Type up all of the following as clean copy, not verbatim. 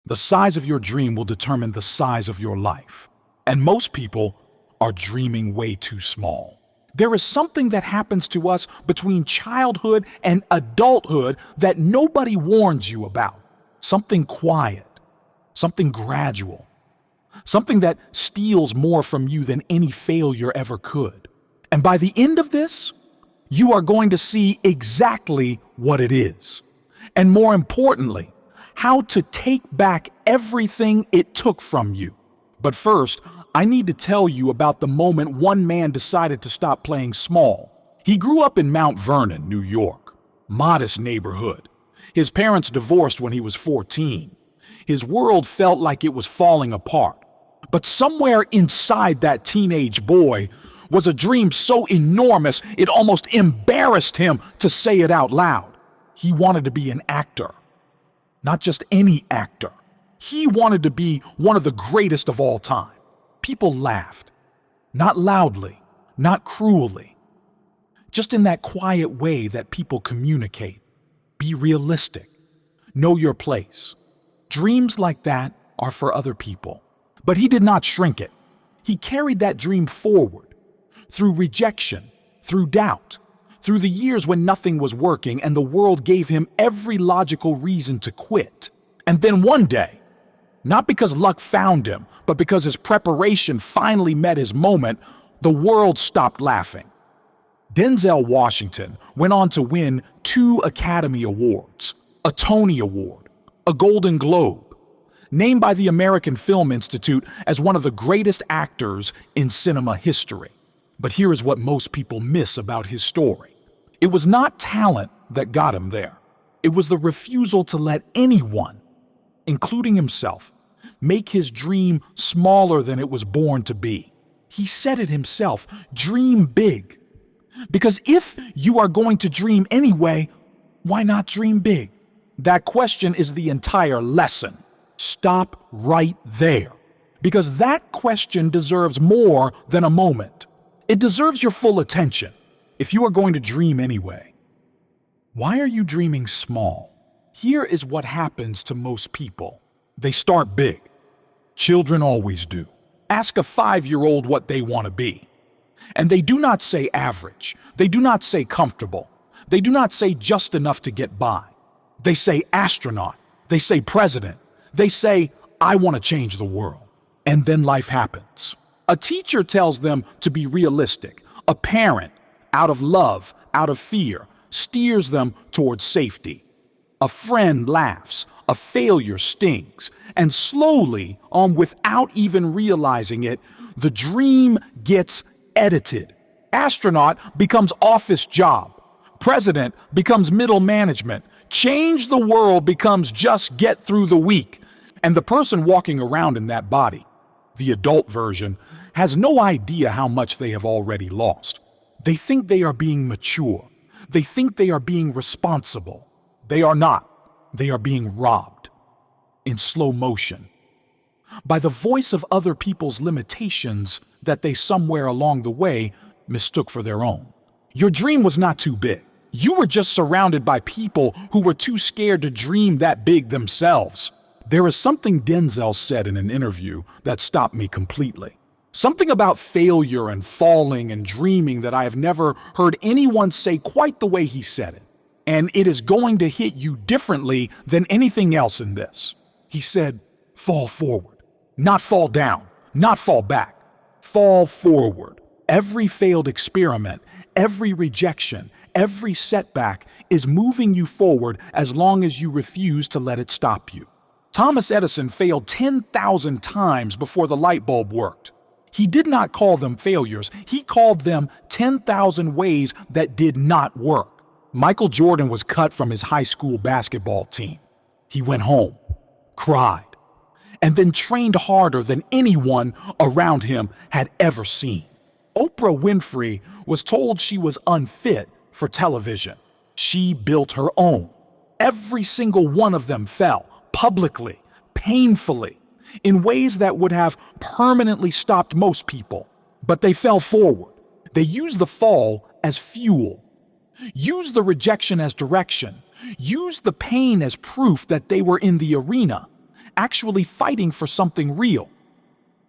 The size of your dream will determine the size of your life. And most people are dreaming way too small. There is something that happens to us between childhood and adulthood that nobody warns you about. Something quiet, something gradual, something that steals more from you than any failure ever could. And by the end of this, you are going to see exactly what it is. And more importantly, how to take back everything it took from you. But first, I need to tell you about the moment one man decided to stop playing small. He grew up in Mount Vernon, New York. Modest neighborhood. His parents divorced when he was 14. His world felt like it was falling apart. But somewhere inside that teenage boy was a dream so enormous it almost embarrassed him to say it out loud. He wanted to be an actor. Not just any actor. He wanted to be one of the greatest of all time. People laughed. Not loudly, not cruelly. Just in that quiet way that people communicate. Be realistic. Know your place. Dreams like that are for other people. But he did not shrink it. He carried that dream forward. Through rejection, through doubt, through the years when nothing was working and the world gave him every logical reason to quit. And then one day, not because luck found him, but because his preparation finally met his moment, the world stopped laughing. Denzel Washington went on to win 2 Academy Awards, a Tony Award, a Golden Globe, named by the American Film Institute as one of the greatest actors in cinema history. But here is what most people miss about his story. It was not talent that got him there. It was the refusal to let anyone, including himself, make his dream smaller than it was born to be. He said it himself, dream big. Because if you are going to dream anyway, why not dream big? That question is the entire lesson. Stop right there. Because that question deserves more than a moment. It deserves your full attention. If you are going to dream anyway, why are you dreaming small? Here is what happens to most people. They start big. Children always do. Ask a 5-year-old what they want to be. And they do not say average. They do not say comfortable. They do not say just enough to get by. They say astronaut. They say president. They say, I want to change the world. And then life happens. A teacher tells them to be realistic. A parent, out of love, out of fear, steers them towards safety. A friend laughs. A failure stings. And slowly, without even realizing it, the dream gets edited. Astronaut becomes office job. President becomes middle management. Change the world becomes just get through the week. And the person walking around in that body, the adult version, has no idea how much they have already lost. They think they are being mature. They think they are being responsible. They are not. They are being robbed. In slow motion. By the voice of other people's limitations that they somewhere along the way mistook for their own. Your dream was not too big. You were just surrounded by people who were too scared to dream that big themselves. There is something Denzel said in an interview that stopped me completely. Something about failure and falling and dreaming that I have never heard anyone say quite the way he said it. And it is going to hit you differently than anything else in this. He said, fall forward, not fall down, not fall back, fall forward. Every failed experiment, every rejection, every setback is moving you forward as long as you refuse to let it stop you. Thomas Edison failed 10,000 times before the light bulb worked. He did not call them failures. He called them 10,000 ways that did not work. Michael Jordan was cut from his high school basketball team. He went home, cried, and then trained harder than anyone around him had ever seen. Oprah Winfrey was told she was unfit for television. She built her own. Every single one of them fell, publicly, painfully, in ways that would have permanently stopped most people. But they fell forward. They used the fall as fuel. Used the rejection as direction. Used the pain as proof that they were in the arena. actually fighting for something real.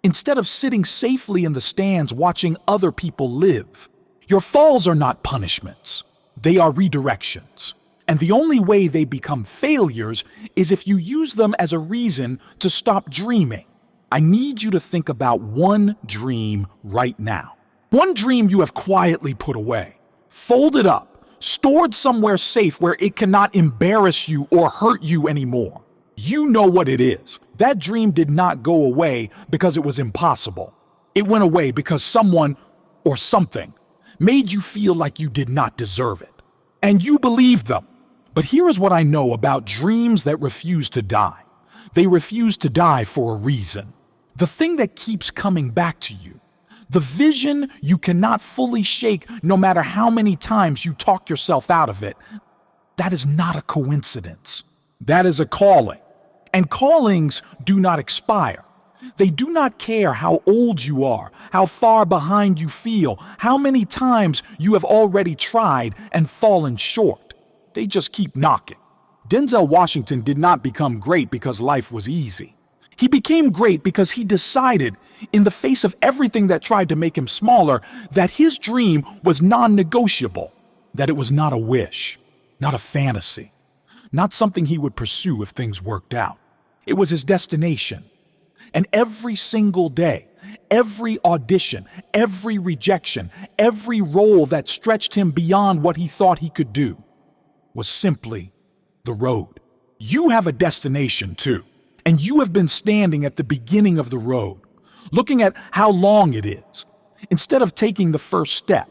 Instead of sitting safely in the stands watching other people live, your falls are not punishments. They are redirections. And the only way they become failures is if you use them as a reason to stop dreaming. I need you to think about one dream right now. One dream you have quietly put away, folded up, stored somewhere safe where it cannot embarrass you or hurt you anymore. You know what it is. That dream did not go away because it was impossible. It went away because someone or something made you feel like you did not deserve it. And you believed them. But here is what I know about dreams that refuse to die. They refuse to die for a reason. The thing that keeps coming back to you, the vision you cannot fully shake no matter how many times you talk yourself out of it, that is not a coincidence. That is a calling. And callings do not expire. They do not care how old you are, how far behind you feel, how many times you have already tried and fallen short. They just keep knocking. Denzel Washington did not become great because life was easy. He became great because he decided, in the face of everything that tried to make him smaller, that his dream was non-negotiable, that it was not a wish, not a fantasy, not something he would pursue if things worked out. It was his destination. And every single day, every audition, every rejection, every role that stretched him beyond what he thought he could do was simply the road. You have a destination too, and you have been standing at the beginning of the road, looking at how long it is. Instead of taking the first step,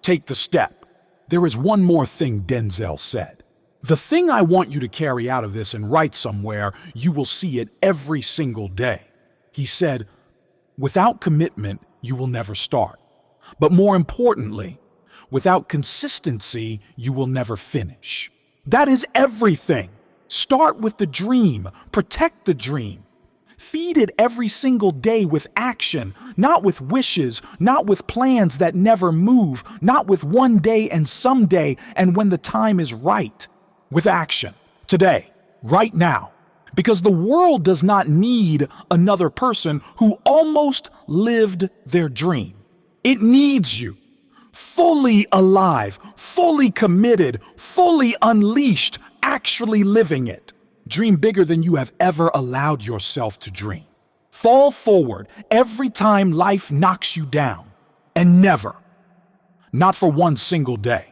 take the step. There is one more thing Denzel said. The thing I want you to carry out of this and write somewhere, you will see it every single day. He said, without commitment, you will never start. But more importantly, without consistency, you will never finish. That is everything. Start with the dream. Protect the dream. Feed it every single day with action, not with wishes, not with plans that never move, not with one day and someday and when the time is right. With action, today, right now. Because the world does not need another person who almost lived their dream. It needs you. Fully alive, fully committed, fully unleashed, actually living it. Dream bigger than you have ever allowed yourself to dream. Fall forward every time life knocks you down. And never, not for one single day,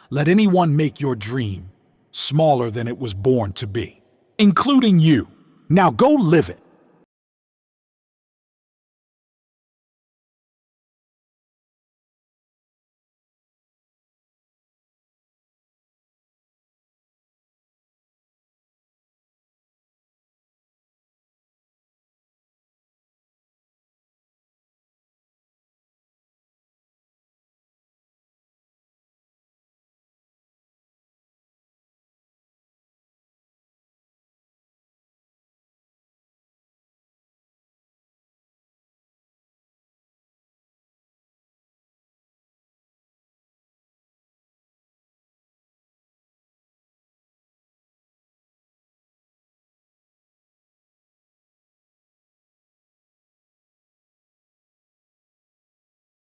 let anyone make your dream smaller than it was born to be, including you. Now go live it.